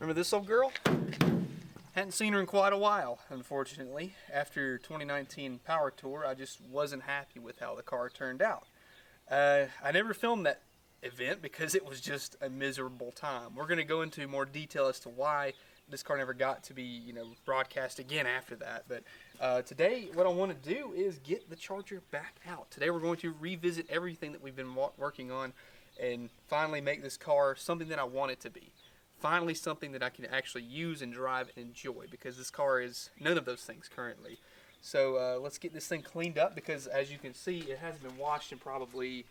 Remember this old girl? Hadn't seen her in quite a while, unfortunately. After 2019 Power Tour, I just wasn't happy with how the car turned out. I never filmed that event because it was just a miserable time. We're going to go into more detail as to why this car never got to be, broadcast again after that. But today, what I want to do is get the Charger back out. Today, we're going to revisit everything that we've been working on and finally make this car something that I want it to be. Finally, something that I can actually use and drive and enjoy, because this car is none of those things currently. So let's get this thing cleaned up, because as you can see, it hasn't been washed in probably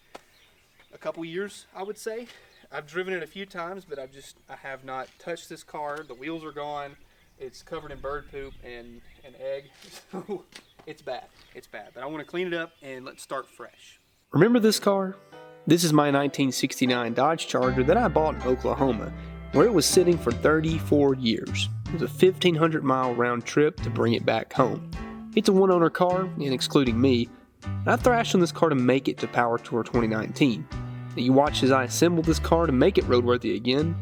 a couple years, I would say. I've driven it a few times, but I have not touched this car. The wheels are gone. It's covered in bird poop and egg. So it's bad. It's bad. But I want to clean it up and let's start fresh. Remember this car? This is my 1969 Dodge Charger that I bought in Oklahoma, where it was sitting for 34 years. It was a 1,500 mile round trip to bring it back home. It's a one-owner car, and excluding me, I thrashed on this car to make it to Power Tour 2019. Now you watched as I assembled this car to make it roadworthy again,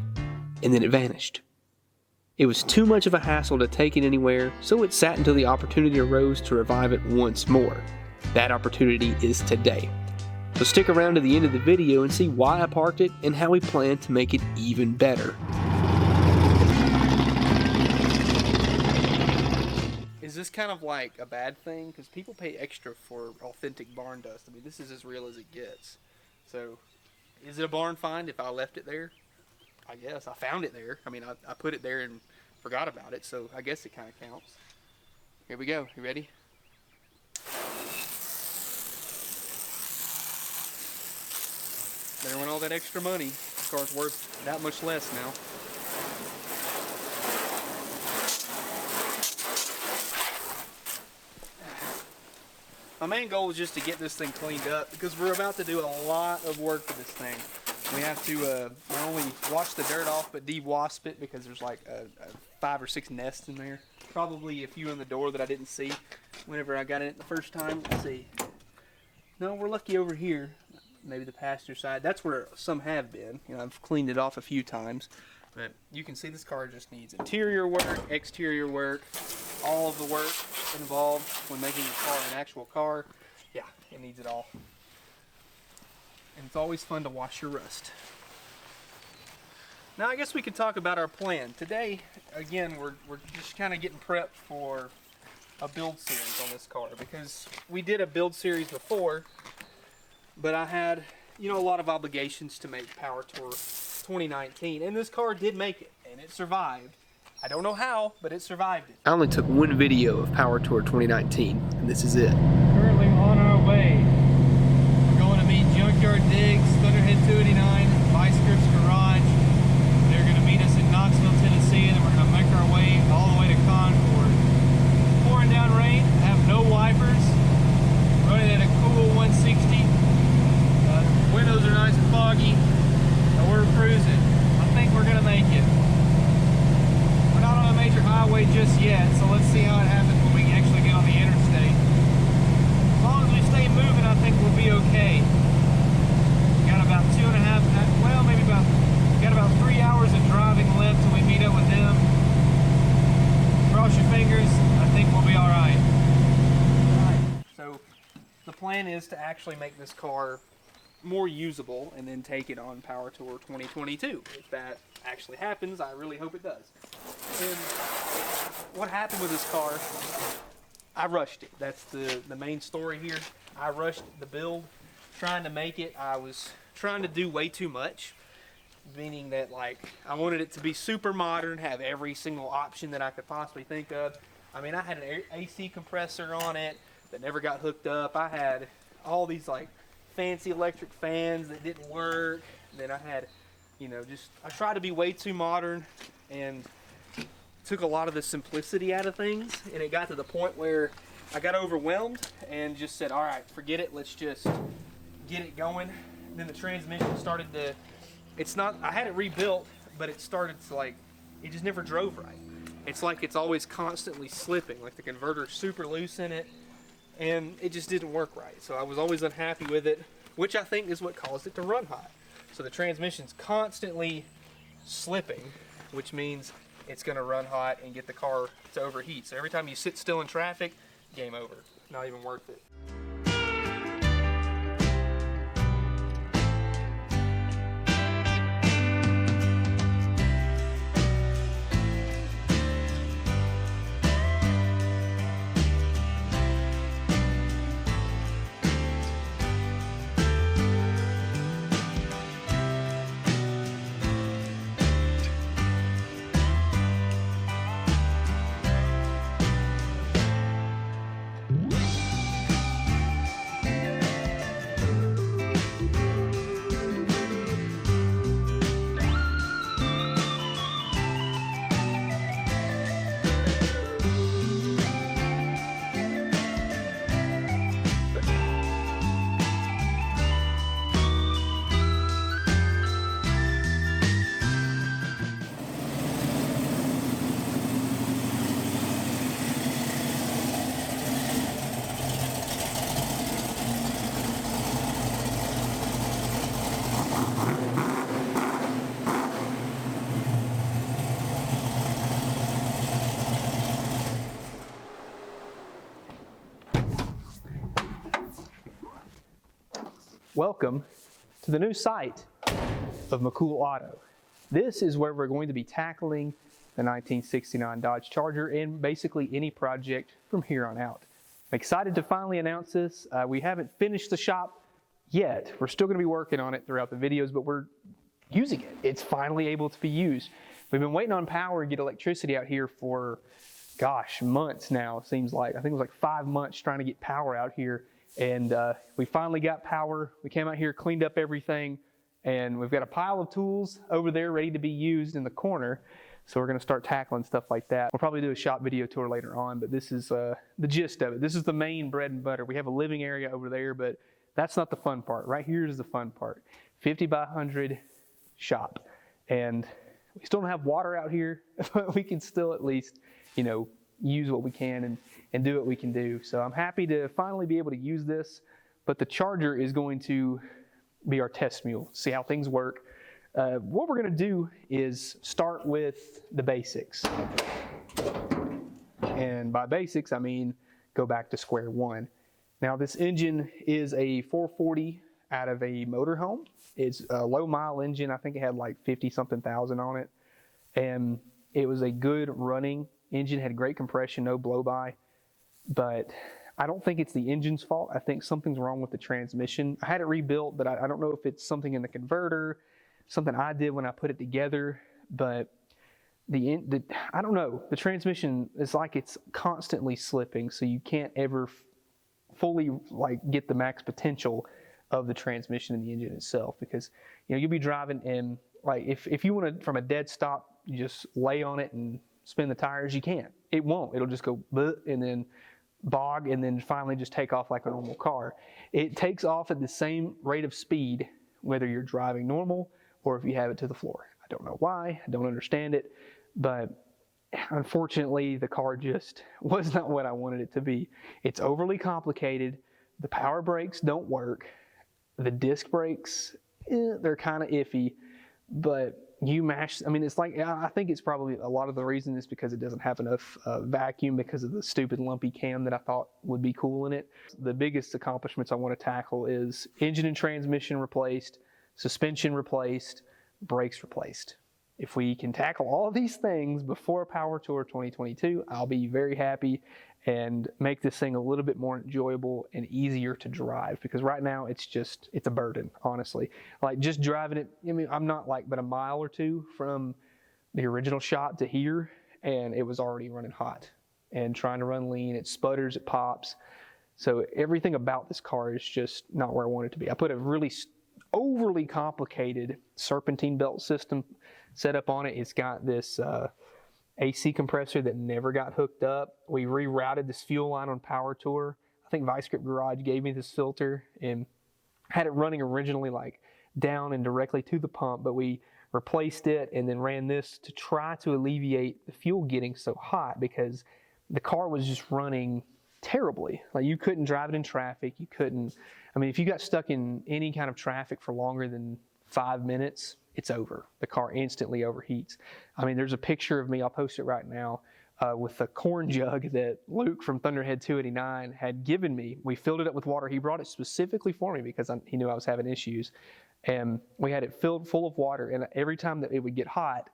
and then it vanished. It was too much of a hassle to take it anywhere, so it sat until the opportunity arose to revive it once more. That opportunity is today. So stick around to the end of the video and see why I parked it and how we plan to make it even better. Is this kind of like a bad thing? Because people pay extra for authentic barn dust. I mean, this is as real as it gets. So, is it a barn find if I left it there? I guess. I found it there. I mean, I put it there and forgot about it, so I guess it kind of counts. Here we go. You ready? There went all that extra money. This car's worth that much less now. My main goal is just to get this thing cleaned up, because we're about to do a lot of work for this thing. We have to not only wash the dirt off, but de-wasp it, because there's like 5 or 6 nests in there. Probably a few in the door that I didn't see whenever I got in it the first time. Let's see. No, we're lucky over here. Maybe the passenger side. That's where some have been. I've cleaned it off a few times. But you can see this car just needs interior work, exterior work, all of the work involved when making the car an actual car. Yeah, it needs it all. And it's always fun to wash your rust. Now I guess we could talk about our plan. Today, again, we're just kind of getting prepped for a build series on this car, because we did a build series before, but I had, a lot of obligations to make Power Tour 2019, and this car did make it, and it survived. I don't know how, but it survived it. I only took one video of Power Tour 2019, and this is it. Currently on our way. We're going to meet Junkyard Digs, Thunderhead 289, Vice Grips Garage. They're going to meet us in Knoxville, Tennessee, and then we're going to make our way all the way to Concord. Pouring down rain, have no wipers, running at a cool 160. Windows are nice and foggy, and we're cruising. I think we're going to make it. We're not on a major highway just yet, so let's see how it happens when we actually get on the interstate. As long as we stay moving, I think we'll be okay. Got about 2.5, well, maybe got about 3 hours of driving left till we meet up with them. Cross your fingers, I think we'll be alright. Alright, so the plan is to actually make this car more usable and then take it on Power Tour 2022. If that actually happens, I really hope it does. And what happened with this car, I rushed it. That's the main story here. I rushed the build, trying to make it. I was trying to do way too much, meaning that I wanted it to be super modern, have every single option that I could possibly think of. I mean, I had an AC compressor on it that never got hooked up. I had all these fancy electric fans that didn't work. Then I had, I tried to be way too modern and took a lot of the simplicity out of things, and it got to the point where I got overwhelmed and just said, all right, forget it, let's just get it going. And then the transmission started to, I had it rebuilt, but it started to it just never drove right. It's like it's always constantly slipping, like the converter's super loose in it, and it just didn't work right. So I was always unhappy with it, which I think is what caused it to run hot. So the transmission's constantly slipping, which means it's going to run hot and get the car to overheat. So every time you sit still in traffic, game over. Not even worth it. Welcome to the new site of McCool Auto. This is where we're going to be tackling the 1969 Dodge Charger and basically any project from here on out. I'm excited to finally announce this. We haven't finished the shop yet. We're still going to be working on it throughout the videos, but we're using it. It's finally able to be used. We've been waiting on power to get electricity out here for, gosh, months now, it seems like. I think it was like 5 months trying to get power out here. And we finally got power. We came out here, cleaned up everything, and we've got a pile of tools over there ready to be used in the corner. So we're going to start tackling stuff like that. We'll probably do a shop video tour later on, but this is the gist of it. This is the main bread and butter. We have a living area over there, but that's not the fun part. Right here is the fun part. 50 by 100 shop. And we still don't have water out here, but we can still at least, you know, use what we can and do what we can do. So I'm happy to finally be able to use this, but the Charger is going to be our test mule, see how things work. What we're going to do is start with the basics. And by basics, I mean go back to square one. Now this engine is a 440 out of a motorhome. It's a low mile engine. I think it had like 50 something thousand on it. And it was a good running engine, had great compression, no blow by, but I don't think it's the engine's fault. I think something's wrong with the transmission. I had it rebuilt, but I don't know if it's something in the converter, something I did when I put it together, but I don't know. The transmission is like it's constantly slipping, so you can't ever fully like get the max potential of the transmission and the engine itself, because you know you'll be driving and like if you want to from a dead stop, you just lay on it and spin the tires, you can't. It won't. It'll just go bleh, and then bog and then finally just take off like a normal car. It takes off at the same rate of speed whether you're driving normal or if you have it to the floor. I don't know why. I don't understand it, but unfortunately the car just was not what I wanted it to be. It's overly complicated. The power brakes don't work. The disc brakes, they're kind of iffy, but you mash, I mean, it's like, I think it's probably a lot of the reason is because it doesn't have enough vacuum because of the stupid lumpy cam that I thought would be cool in it. The biggest accomplishments I want to tackle is engine and transmission replaced, suspension replaced, brakes replaced. If we can tackle all of these things before Power Tour 2022, I'll be very happy and make this thing a little bit more enjoyable and easier to drive, because right now it's a burden, honestly. Like just driving it, I mean, I'm not like but a mile or two from the original shop to here, and it was already running hot and trying to run lean. It sputters, it pops. So everything about this car is just not where I want it to be. I put a really overly complicated serpentine belt system set up on it. It's got this AC compressor that never got hooked up. We rerouted this fuel line on Power Tour. I think Vice Grip Garage gave me this filter and had it running originally like down and directly to the pump, but we replaced it and then ran this to try to alleviate the fuel getting so hot, because the car was just running terribly. Like you couldn't drive it in traffic. You couldn't, I mean, if you got stuck in any kind of traffic for longer than 5 minutes, it's over. The car instantly overheats. I mean, there's a picture of me, I'll post it right now, with the corn jug that Luke from Thunderhead 289 had given me. We filled it up with water. He brought it specifically for me because he knew I was having issues. And we had it filled full of water, and every time that it would get hot,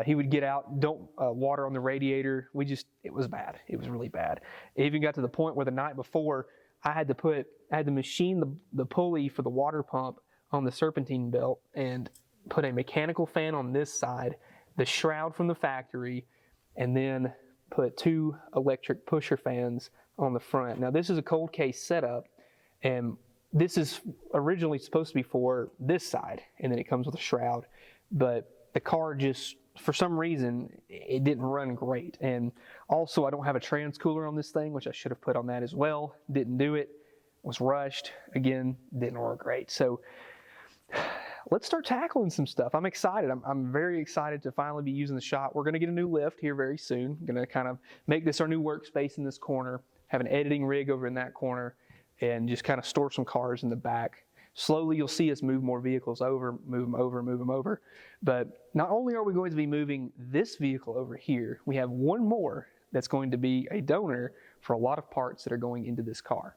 he would get out, dump water on the radiator. It was bad. It was really bad. It even got to the point where the night before, I had to machine the pulley for the water pump on the serpentine belt and put a mechanical fan on this side, the shroud from the factory, and then put 2 electric pusher fans on the front. Now, this is a cold case setup, and this is originally supposed to be for this side, and then it comes with a shroud. But the car just, for some reason, it didn't run great. And also, I don't have a trans cooler on this thing, which I should have put on that as well. Didn't do it. Was rushed. Again, didn't work great. So let's start tackling some stuff. I'm excited. I'm very excited to finally be using the shop. We're going to get a new lift here very soon. I'm going to kind of make this our new workspace in this corner, have an editing rig over in that corner, and just kind of store some cars in the back. Slowly you'll see us move more vehicles over, move them over, move them over. But not only are we going to be moving this vehicle over here, we have one more that's going to be a donor for a lot of parts that are going into this car.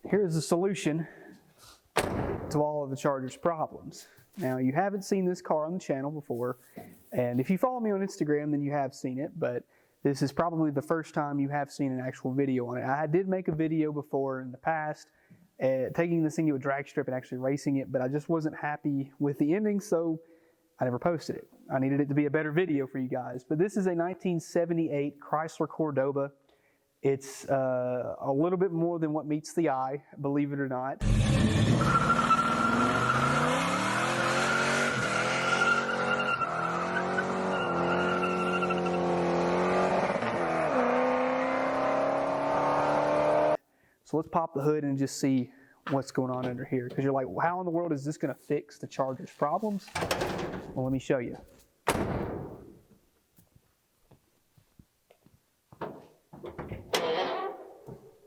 Here's the solution to all of the Charger's problems. Now, you haven't seen this car on the channel before, and if you follow me on Instagram, then you have seen it, but this is probably the first time you have seen an actual video on it. I did make a video before in the past, taking this thing to a drag strip and actually racing it, but I just wasn't happy with the ending, so I never posted it. I needed it to be a better video for you guys. But this is a 1978 Chrysler Cordoba. It's a little bit more than what meets the eye, believe it or not. So let's pop the hood and just see what's going on under here. Because you're like, well, how in the world is this going to fix the Charger's problems? Well, let me show you.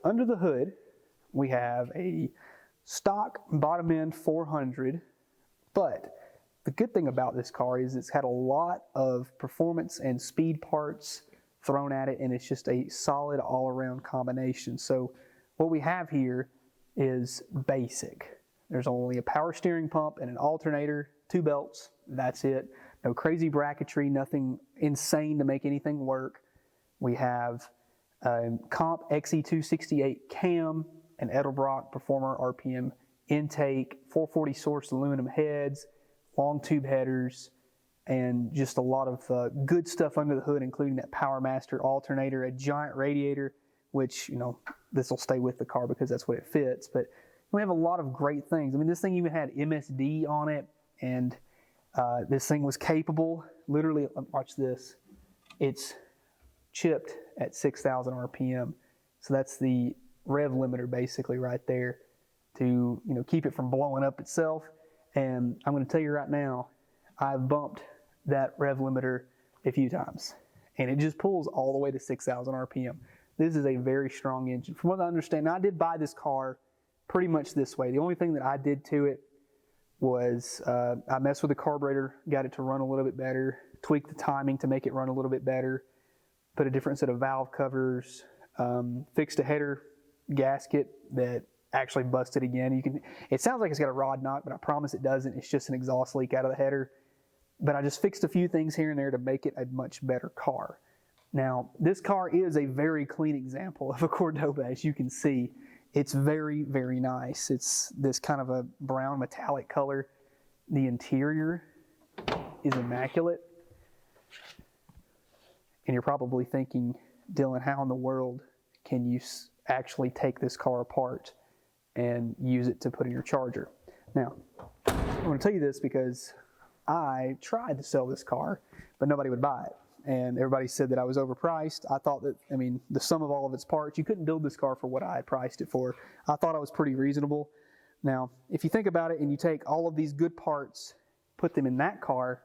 Under the hood, we have a stock bottom end 400, but the good thing about this car is it's had a lot of performance and speed parts thrown at it, and it's just a solid all-around combination. So what we have here is basic. There's only a power steering pump and an alternator, 2 belts, that's it. No crazy bracketry, nothing insane to make anything work. We have Comp XE268 cam, an Edelbrock Performer RPM intake, 440 source aluminum heads, long tube headers, and just a lot of good stuff under the hood, including that Power Master alternator, a giant radiator, which, you know, this will stay with the car because that's what it fits. But we have a lot of great things. I mean, this thing even had MSD on it, and this thing was capable. Literally, watch this. It's chipped at 6,000 RPM. So that's the rev limiter basically right there to, you know, keep it from blowing up itself. And I'm going to tell you right now, I've bumped that rev limiter a few times, and it just pulls all the way to 6,000 RPM. This is a very strong engine. From what I understand, now I did buy this car pretty much this way. The only thing that I did to it was I messed with the carburetor, got it to run a little bit better, tweaked the timing to make it run a little bit better, put a different set of valve covers, fixed a header gasket that actually busted again. It sounds like it's got a rod knock, but I promise it doesn't. It's just an exhaust leak out of the header. But I just fixed a few things here and there to make it a much better car. Now, this car is a very clean example of a Cordoba, as you can see. It's very, very nice. It's this kind of a brown metallic color. The interior is immaculate. And you're probably thinking, Dylan, how in the world can you actually take this car apart and use it to put in your Charger? Now, I'm going to tell you this because I tried to sell this car, but nobody would buy it. And everybody said that I was overpriced. I thought that, I mean, the sum of all of its parts, you couldn't build this car for what I had priced it for. I thought I was pretty reasonable. Now, if you think about it and you take all of these good parts, put them in that car,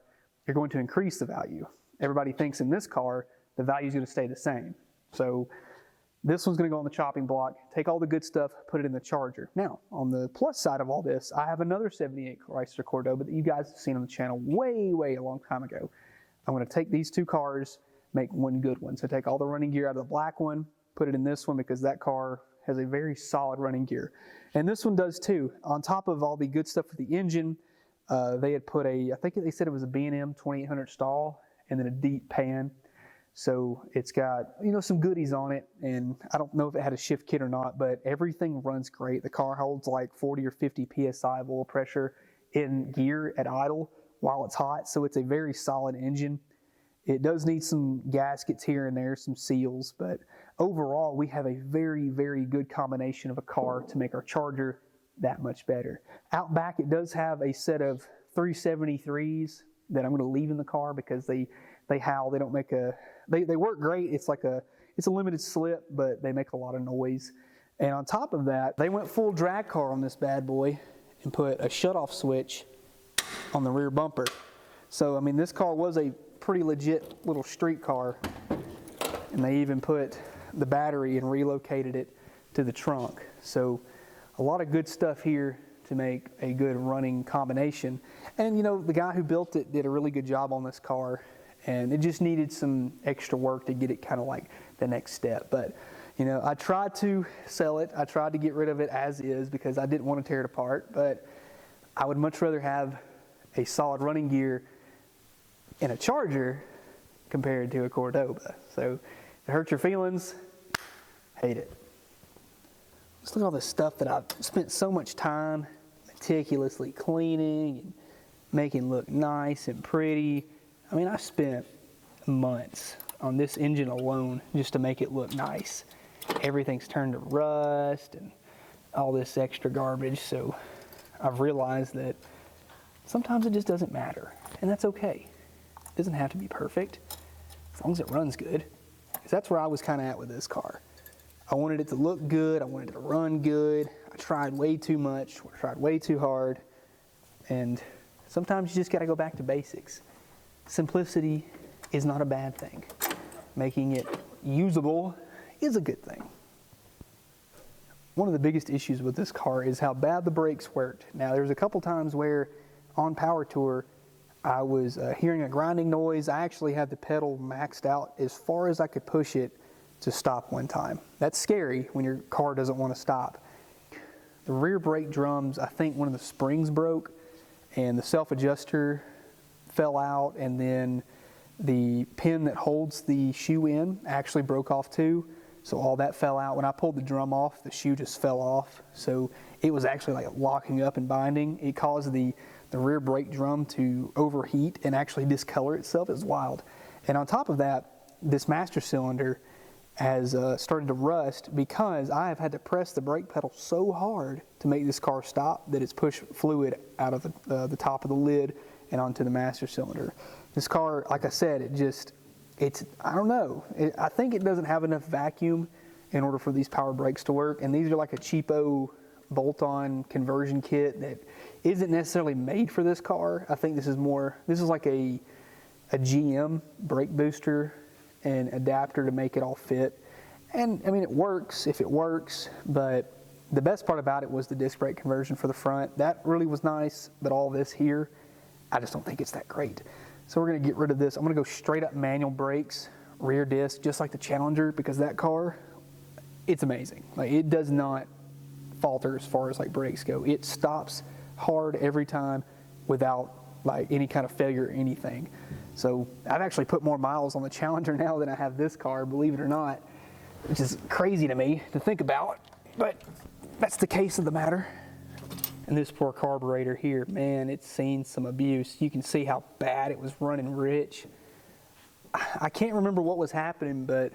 you're going to increase the value. Everybody thinks in this car, the value is going to stay the same. So this one's going to go on the chopping block, take all the good stuff, put it in the Charger. Now, on the plus side of all this, I have another 78 Chrysler Cordoba that you guys have seen on the channel way a long time ago. I'm going to take these two cars, make one good one. So take all the running gear out of the black one, put it in this one because that car has a very solid running gear. And this one does too. On top of all the good stuff with the engine, they had put I think they said it was a B&M 2800 stall and then a deep pan. So it's got, you know, some goodies on it, and I don't know if it had a shift kit or not, but everything runs great. The car holds like 40 or 50 PSI of oil pressure in gear at idle while it's hot, so it's a very solid engine. It does need some gaskets here and there, some seals, but overall we have a very good combination of a car to make our Charger that much better. Out back it does have a set of 373s that I'm going to leave in the car because they howl. They don't make they work great. It's a limited slip, but they make a lot of noise. And on top of that, they went full drag car on this bad boy and put a shutoff switch on the rear bumper. So I mean, this car was a pretty legit little street car, and they even put the battery and relocated it to the trunk. So a lot of good stuff here to make a good running combination. And you know, the guy who built it did a really good job on this car, and it just needed some extra work to get it kind of like the next step. But you know, I tried to sell it. I tried to get rid of it as is because I didn't want to tear it apart, but I would much rather have a solid running gear in a Charger compared to a Cordoba. So if it hurts your feelings, hate it. Just look at all this stuff that I've spent so much time meticulously cleaning and making look nice and pretty. I mean, I spent months on this engine alone just to make it look nice. Everything's turned to rust and all this extra garbage, so I've realized that sometimes it just doesn't matter, and that's okay. It doesn't have to be perfect, as long as it runs good. Because that's where I was kind of at with this car. I wanted it to look good, I wanted it to run good. I tried way too much, I tried way too hard, and sometimes you just got to go back to basics. Simplicity is not a bad thing. Making it usable is a good thing. One of the biggest issues with this car is how bad the brakes worked. Now, there's a couple times where on Power Tour, I was hearing a grinding noise. I actually had the pedal maxed out as far as I could push it to stop one time. That's scary when your car doesn't want to stop. The rear brake drums, I think one of the springs broke and the self-adjuster fell out, and then the pin that holds the shoe in actually broke off too. So all that fell out. When I pulled the drum off, the shoe just fell off. So it was actually like locking up and binding. It caused the rear brake drum to overheat and actually discolor itself. It's wild. And on top of that, this master cylinder has started to rust because I have had to press the brake pedal so hard to make this car stop that it's pushed fluid out of the top of the lid and onto the master cylinder. This car, like I said, I don't know. I think it doesn't have enough vacuum in order for these power brakes to work, and these are like a cheapo bolt-on conversion kit that isn't necessarily made for this car. I think this is like a GM brake booster and adapter to make it all fit. And I mean, it works if it works, but the best part about it was the disc brake conversion for the front. That really was nice, but all this here, I just don't think it's that great. So we're gonna get rid of this. I'm gonna go straight up manual brakes, rear disc, just like the Challenger, because that car, it's amazing. Like, it does not falter as far as like brakes go. It stops hard every time without like any kind of failure or anything. So I've actually put more miles on the Challenger now than I have this car, believe it or not, which is crazy to me to think about, but that's the case of the matter. And this poor carburetor here, man, it's seen some abuse. You can see how bad it was running rich. I can't remember what was happening, but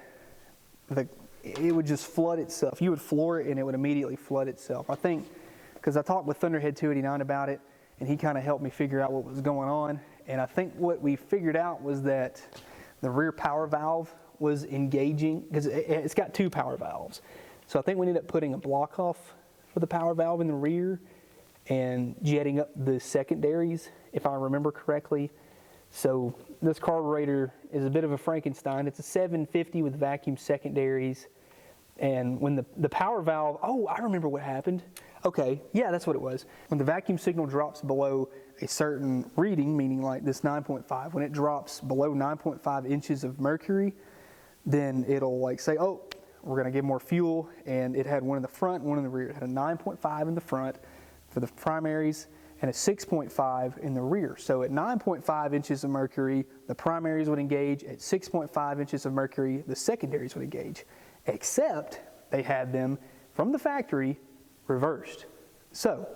it would just flood itself. You would floor it and it would immediately flood itself. I think, because I talked with Thunderhead 289 about it, and he kind of helped me figure out what was going on. And I think what we figured out was that the rear power valve was engaging, because it's got 2 power valves. So I think we ended up putting a block off for the power valve in the rear and jetting up the secondaries, if I remember correctly. So this carburetor is a bit of a Frankenstein. It's a 750 with vacuum secondaries. And when the power valve, oh, I remember what happened. Okay, yeah, that's what it was. When the vacuum signal drops below a certain reading, meaning like this 9.5, when it drops below 9.5 inches of mercury, then it'll like say, oh, we're gonna give more fuel. And it had one in the front and one in the rear. It had a 9.5 in the front for the primaries and a 6.5 in the rear. So at 9.5 inches of mercury, the primaries would engage. At 6.5 inches of mercury, the secondaries would engage. Except they had them from the factory reversed. So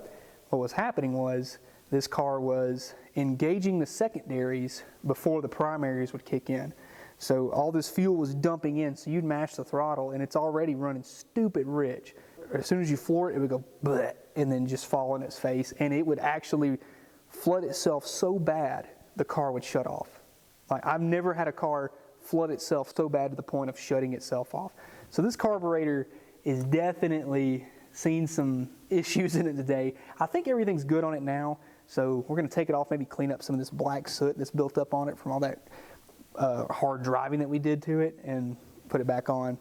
what was happening was this car was engaging the secondaries before the primaries would kick in. So all this fuel was dumping in, so you'd mash the throttle and it's already running stupid rich. As soon as you floor it, it would go bleh, and then just fall on its face, and it would actually flood itself so bad the car would shut off. Like, I've never had a car flood itself so bad to the point of shutting itself off. So this carburetor is definitely seen some issues in it today. I think everything's good on it now, so we're going to take it off, maybe clean up some of this black soot that's built up on it from all that hard driving that we did to it, and put it back on.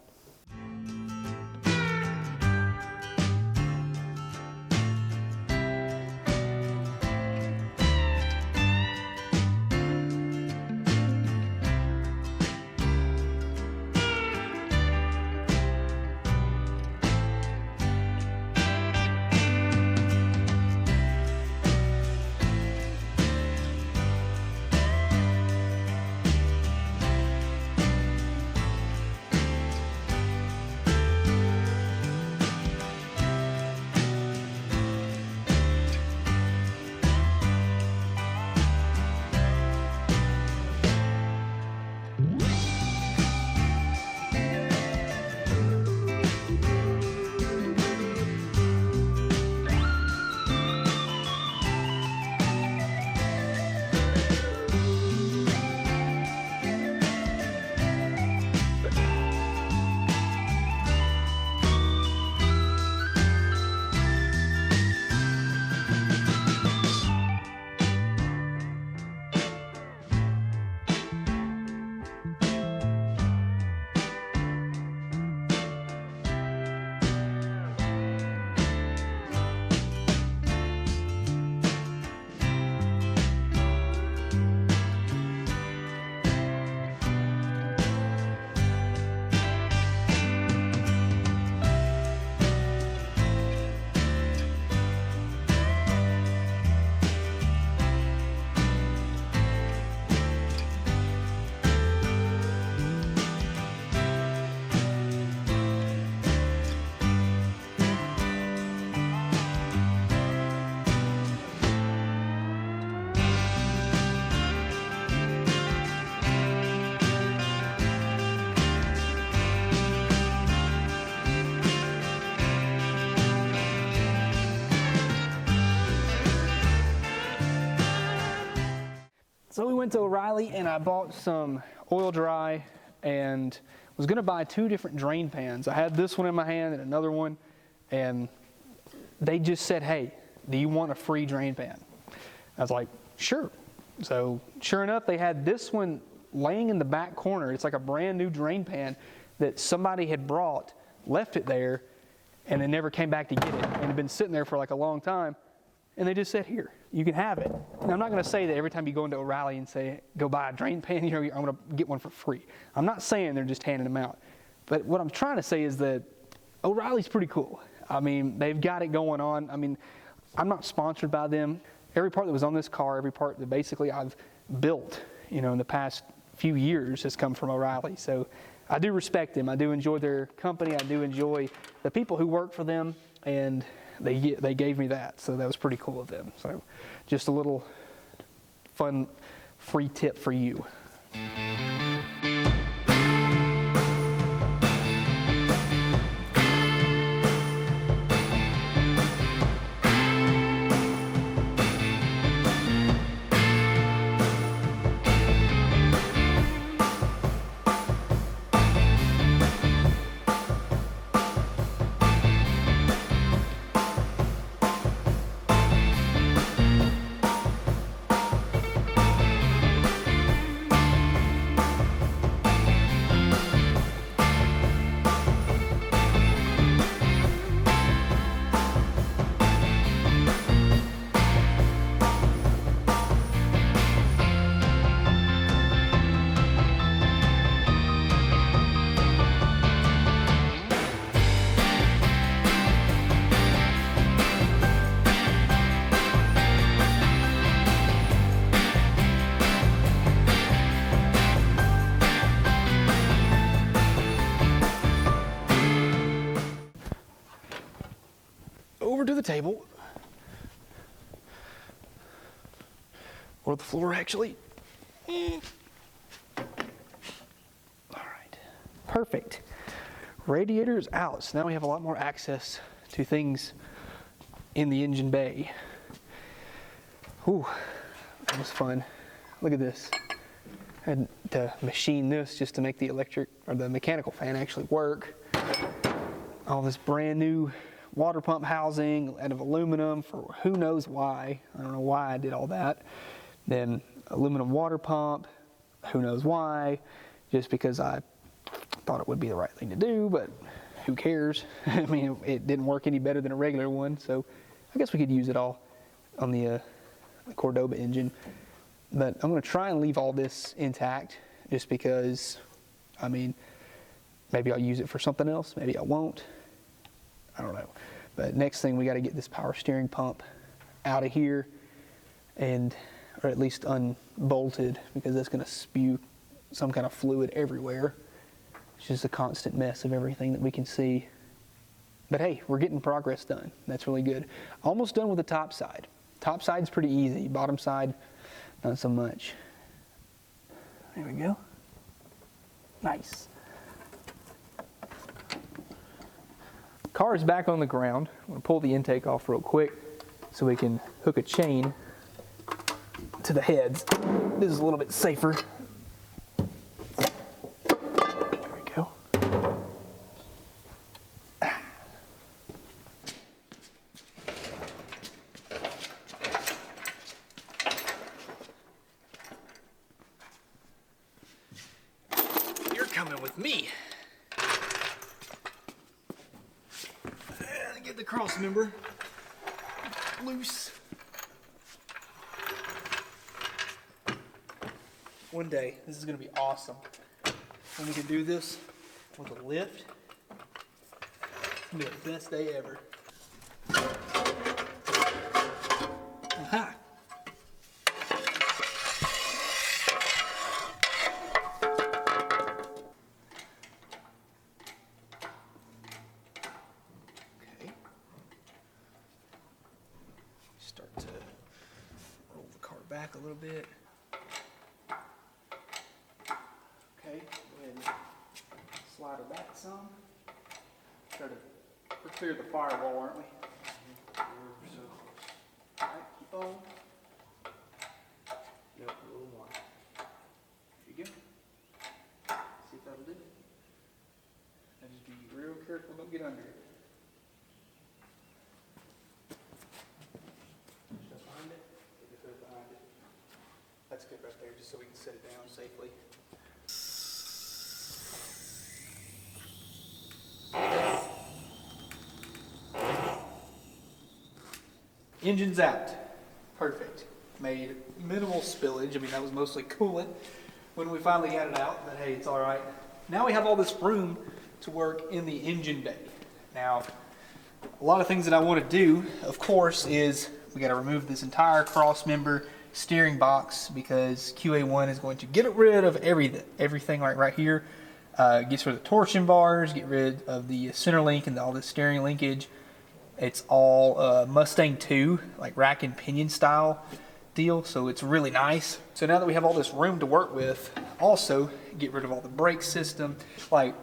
So we went to O'Reilly and I bought some oil dry and was going to buy 2 different drain pans. I had this one in my hand and another one, and they just said, hey, do you want a free drain pan? I was like, sure. So sure enough, they had this one laying in the back corner. It's like a brand new drain pan that somebody had brought, left it there, and they never came back to get it. And it had been sitting there for like a long time. And they just said, here, you can have it. Now, I'm not going to say that every time you go into O'Reilly and say, go buy a drain pan, I'm going to get one for free. I'm not saying they're just handing them out. But what I'm trying to say is that O'Reilly's pretty cool. I mean, they've got it going on. I mean, I'm not sponsored by them. Every part that was on this car, every part that basically I've built, in the past few years has come from O'Reilly. So I do respect them. I do enjoy their company. I do enjoy the people who work for them, and they gave me that, so that was pretty cool of them. So just a little fun free tip for you. over to the table. Or the floor, actually. All right, perfect. Radiator is out, so now we have a lot more access to things in the engine bay. Ooh, that was fun. Look at this. I had to machine this just to make the electric or the mechanical fan actually work. All this brand new water pump housing out of aluminum for who knows why. I don't know why I did all that. Then aluminum water pump, who knows why, just because I thought it would be the right thing to do, but who cares? I mean, it didn't work any better than a regular one, so I guess we could use it all on the Cordoba engine. But I'm going to try and leave all this intact just because, I mean, maybe I'll use it for something else, maybe I won't. I don't know. But next thing, we got to get this power steering pump out of here, or at least unbolted, because that's going to spew some kind of fluid everywhere. It's just a constant mess of everything that we can see. But hey, we're getting progress done. That's really good. Almost done with the top side. Top side's pretty easy. Bottom side, not so much. There we go. Nice. Car is back on the ground. I'm going to pull the intake off real quick so we can hook a chain to the heads. This is a little bit safer. There we go. You're coming with me. Get the cross member loose. One day, this is going to be awesome. When we can do this with a lift, it's going to be the best day ever. Aha! Okay. Start to roll the car back a little bit. Okay, go ahead and slide her back some. Try to, we're clear the firewall, aren't we? So, all right, keep on. Nope, a little more. There you go. See if that'll do it. And just be real careful, don't get under it. Just behind it. Get the hood behind it. That's good right there, just so we can set it down safely. Engine's out. Perfect. Made minimal spillage. I mean, that was mostly coolant when we finally got it out, but hey, it's all right. Now we have all this room to work in the engine bay. Now, a lot of things that I want to do, of course, is we got to remove this entire cross member steering box because QA1 is going to get rid of everything right here. Gets rid of the torsion bars, get rid of the center link and all the steering linkage. It's all Mustang 2, like rack and pinion style deal, so it's really nice. So now that we have all this room to work with, also get rid of all the brake system, like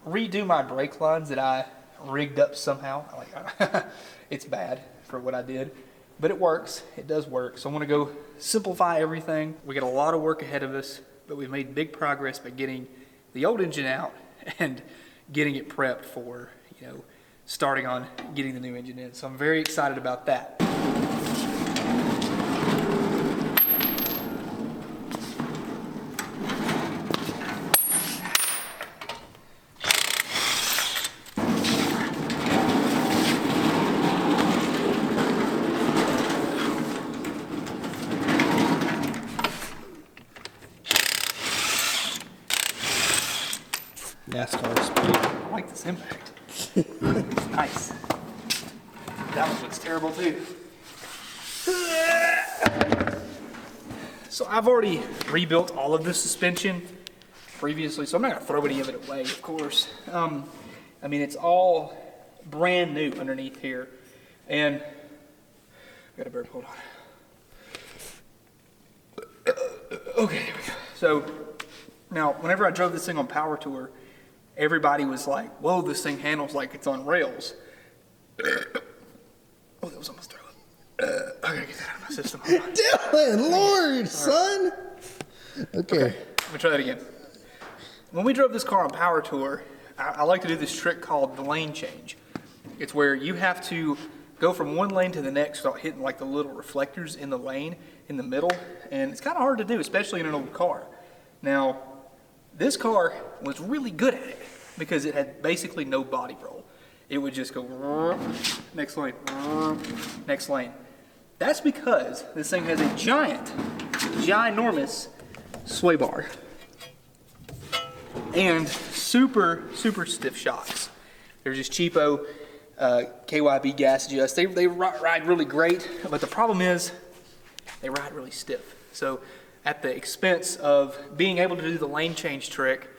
redo my brake lines that I rigged up somehow. Like, it's bad for what I did, but it works. It does work. So I want to go simplify everything. We got a lot of work ahead of us, but we've made big progress by getting the old engine out and getting it prepped for, you know, starting on getting the new engine in. So I'm very excited about that. NASCAR speed. I like this impact. It's nice. That one looks terrible too. So I've already rebuilt all of this suspension previously, so I'm not going to throw any of it away, of course. I mean, it's all brand new underneath here. And got a burp, hold on. Okay, there we go. So now, whenever I drove this thing on Power Tour, everybody was like, whoa, this thing handles like it's on rails. Oh, that was almost throw up. I gotta get that out of my system. Dylan, Lord, son. Okay. Let me try that again. When we drove this car on Power Tour, I like to do this trick called the lane change. It's where you have to go from one lane to the next without hitting like the little reflectors in the lane in the middle, and it's kind of hard to do, especially in an old car. Now, this car was really good at it because it had basically no body roll. It would just go next lane, next lane. That's because this thing has a ginormous sway bar and super stiff shocks. They're just cheapo KYB gas adjust. They ride really great, but the problem is they ride really stiff. So at the expense of being able to do the lane change trick,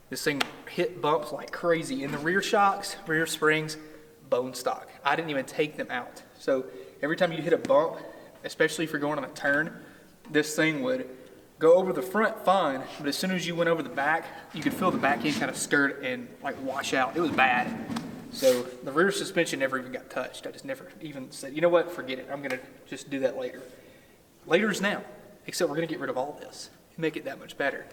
this thing hit bumps like crazy. And the rear shocks, rear springs, bone stock. I didn't even take them out. So every time you hit a bump, especially if you're going on a turn, this thing would go over the front fine, but as soon as you went over the back, you could feel the back end kind of skirt and like wash out. It was bad. So the rear suspension never even got touched. I just never even said, you know what, forget it. I'm gonna just do that later. Later is now, except we're gonna get rid of all this and make it that much better.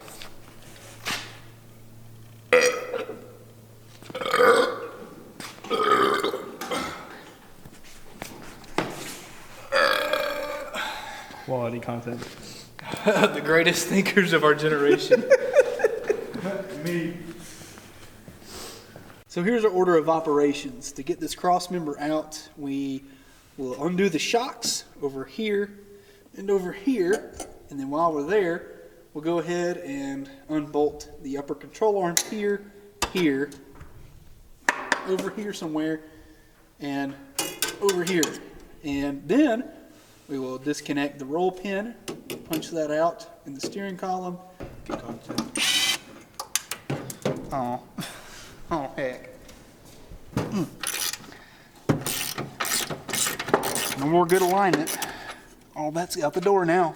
Quality content. The greatest thinkers of our generation. Me. So here's our order of operations. To get this cross member out, we will undo the shocks over here and over here. And then while we're there, we'll go ahead and unbolt the upper control arms here, here, over here somewhere, and over here. And then we will disconnect the roll pin, punch that out in the steering column. Good content. Oh, oh heck. No more good alignment. All that's out the door now.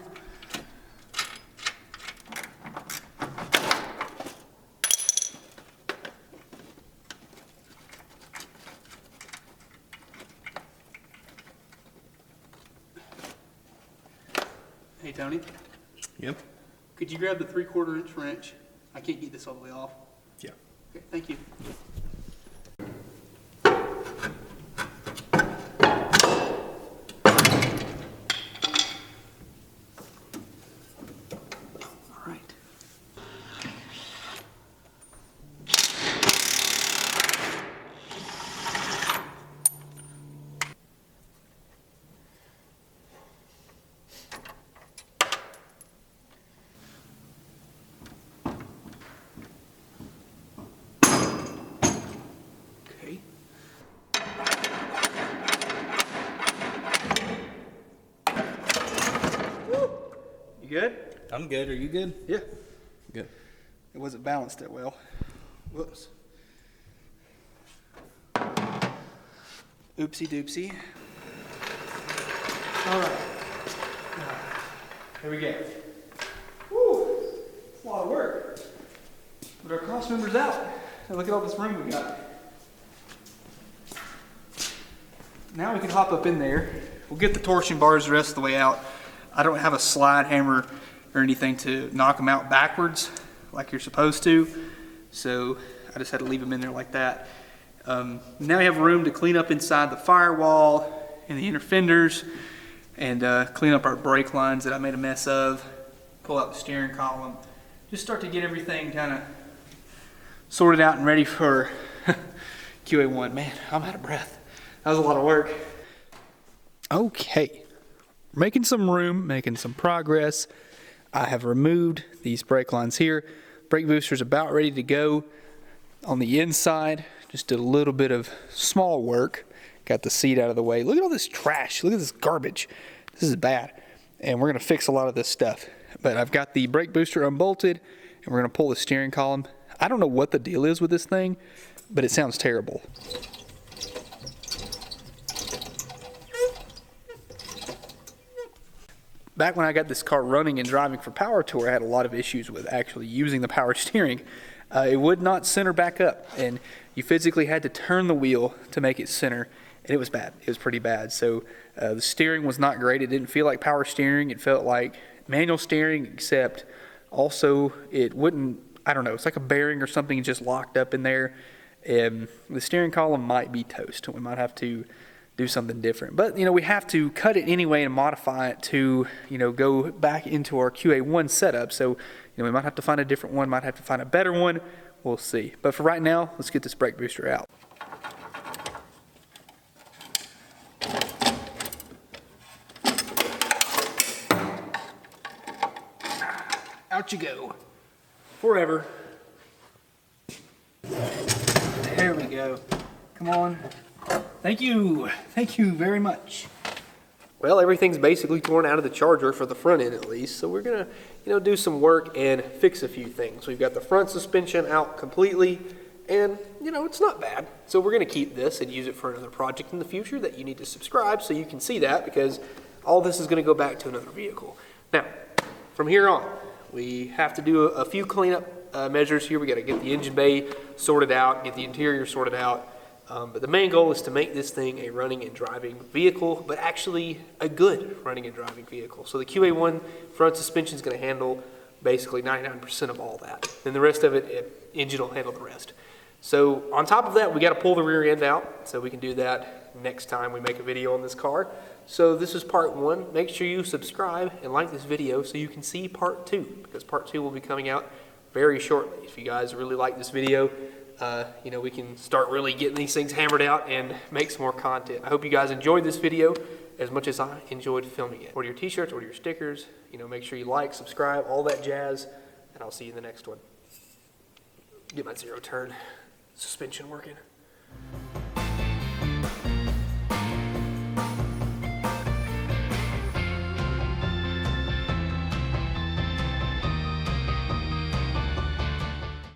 Hey Tony. Yep. Could you grab the 3/4 inch wrench? I can't get this all the way off. Yeah. Okay, thank you. All right. Okay. Woo. You good? I'm good. Are you good? Yeah. Good. It wasn't balanced that well. Whoops. Oopsie doopsie. All right. Here we go. Woo! It's a lot of work. But our cross member's out. And look at all this room we got. Now we can hop up in there. We'll get the torsion bars the rest of the way out. I don't have a slide hammer or anything to knock them out backwards like you're supposed to. So I just had to leave them in there like that. Now we have room to clean up inside the firewall and the inner fenders and clean up our brake lines that I made a mess of. Pull out the steering column. Just start to get everything kind of sorted out and ready for QA1. Man, I'm out of breath. That was a lot of work. Okay, making some room, making some progress. I have removed these brake lines here. Brake booster's about ready to go. On the inside, just did a little bit of small work. Got the seat out of the way. Look at all this trash. Look at this garbage. This is bad. And we're gonna fix a lot of this stuff. But I've got the brake booster unbolted and we're gonna pull the steering column. I don't know what the deal is with this thing, but it sounds terrible. back when I got this car running and driving for Power Tour, I had a lot of issues with actually using the power steering. It would not center back up, and you physically had to turn the wheel to make it center, and it was bad. It was pretty bad. So the steering was not great. It didn't feel like power steering. It felt like manual steering, except also it wouldn't, I don't know, it's like a bearing or something just locked up in there. The steering column might be toast. We might have to do something different. But, we have to cut it anyway and modify it to, go back into our QA1 setup. So, we might have to find a different one, might have to find a better one. We'll see. But for right now, let's get this brake booster out. Out you go. Forever. There we go. Come on. Thank you. Thank you very much. Well, everything's basically torn out of the charger for the front end at least. So we're going to, do some work and fix a few things. We've got the front suspension out completely and, it's not bad. So we're going to keep this and use it for another project in the future that you need to subscribe so you can see that, because all this is going to go back to another vehicle. Now, from here on, we have to do a few cleanup measures here. We got to get the engine bay sorted out, get the interior sorted out. But the main goal is to make this thing a running and driving vehicle, but actually a good running and driving vehicle. So the QA1 front suspension is going to handle basically 99% of all that. And the rest of it, engine will handle the rest. So on top of that, we got to pull the rear end out. So we can do that next time we make a video on this car. So this is part 1. Make sure you subscribe and like this video so you can see part 2, because part 2 will be coming out very shortly. If you guys really like this video, we can start really getting these things hammered out and make some more content. I hope you guys enjoyed this video as much as I enjoyed filming it. Order your t-shirts, order your stickers, make sure you like, subscribe, all that jazz, and I'll see you in the next one. Get my zero turn suspension working.